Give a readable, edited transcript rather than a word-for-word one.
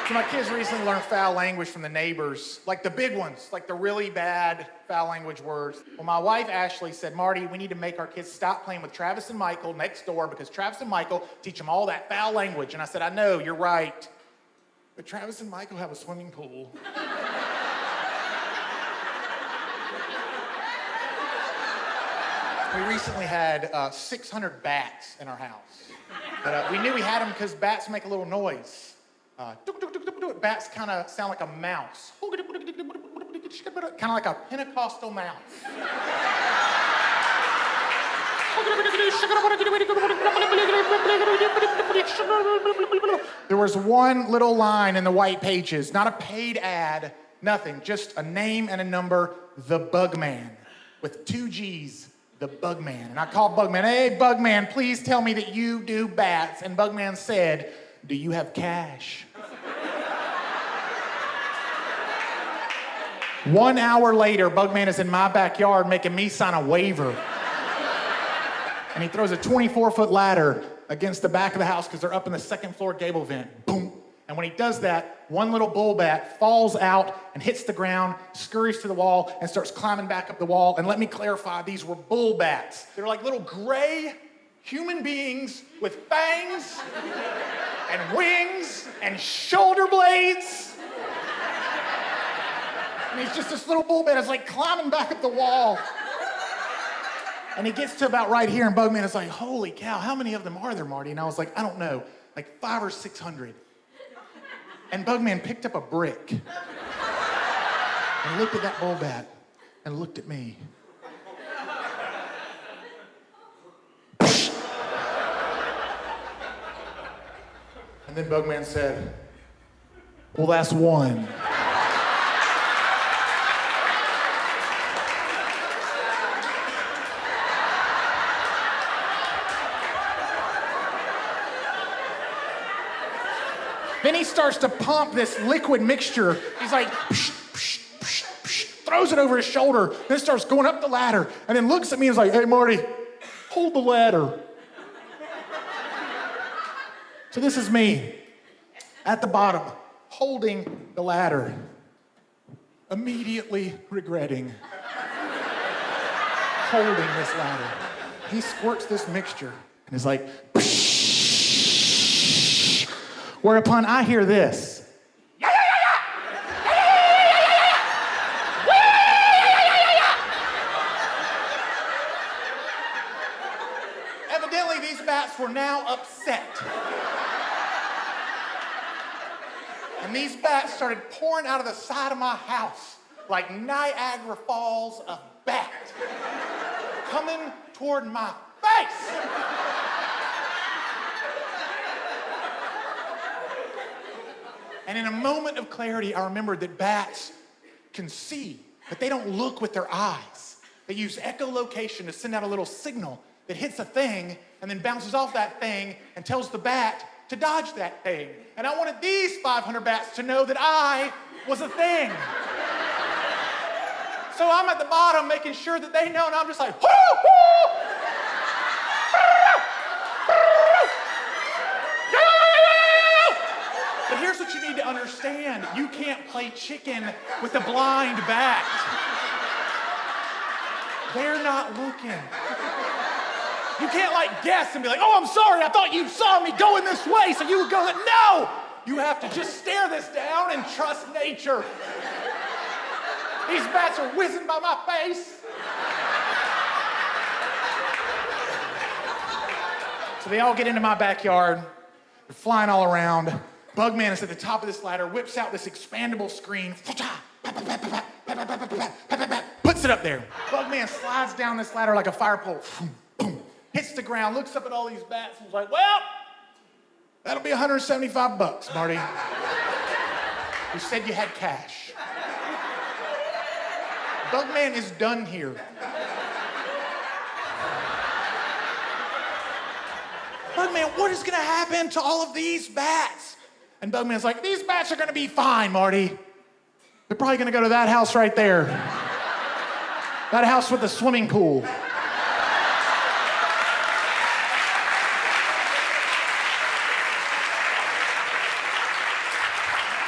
So my kids recently learned foul language from the neighbors, like the big ones, like the really bad foul language words. Well, my wife, Ashley, said, Marty, we need to make our kids stop playing with Travis and Michael next door because Travis and Michael teach them all that foul language. And I said, I know, you're right. But Travis and Michael have a swimming pool. We recently had 600 bats in our house. But we knew we had them because bats make a little noise. Bats kind of sound like a mouse. Kind of like a Pentecostal mouse. There was one little line in the white pages, not a paid ad, nothing, just a name and a number, the Bugg-Man, with 2 G's, the Bugg-Man. And I called Bugg-Man, hey, Bugg-Man, please tell me that you do bats. And Bugg-Man said, do you have cash? 1 hour later, Bugg-Man is in my backyard making me sign a waiver. And he throws a 24-foot ladder against the back of the house because they're up in the second floor gable vent. Boom. And when he does that, one little bull bat falls out and hits the ground, scurries to the wall, and starts climbing back up the wall. And let me clarify, these were bull bats. They're like little gray human beings with fangs and wings and shoulder blades. And he's just this little bull bat is like climbing back up the wall. And he gets to about right here, and Bugg-Man is like, holy cow, how many of them are there, Marty? And I was like, I don't know, like 500 or 600. And Bugg-Man picked up a brick and looked at that bull bat and looked at me. And then Bugg-Man said, well, that's one. Then he starts to pump this liquid mixture. He's like, psh, psh, psh, psh, throws it over his shoulder, then starts going up the ladder, and then looks at me and is like, hey, Marty, hold the ladder. So this is me at the bottom, holding the ladder, immediately regretting holding this ladder. He squirts this mixture and is like, psh. Whereupon I hear this. Evidently, these bats were now upset. And these bats started pouring out of the side of my house like Niagara Falls of bat, coming toward my face. And in a moment of clarity, I remembered that bats can see, but they don't look with their eyes. They use echolocation to send out a little signal that hits a thing and then bounces off that thing and tells the bat to dodge that thing. And I wanted these 500 bats to know that I was a thing. So I'm at the bottom making sure that they know, and I'm just like, whoo, whoo! But here's what you need to understand. You can't play chicken with a blind bat. They're not looking. You can't like guess and be like, oh, I'm sorry, I thought you saw me going this way, so you would go like, no! You have to just stare this down and trust nature. These bats are whizzing by my face. So they all get into my backyard. They're flying all around. Bugg-Man is at the top of this ladder, whips out this expandable screen, puts it up there. Bugg-Man slides down this ladder like a fire pole, hits the ground, looks up at all these bats, and is like, well, that'll be $175, Marty. You said you had cash. Bugg-Man is done here. Bugg-Man, what is gonna happen to all of these bats? And Bugg-Man's like, these bats are gonna be fine, Marty. They're probably gonna go to that house right there. That house with the swimming pool.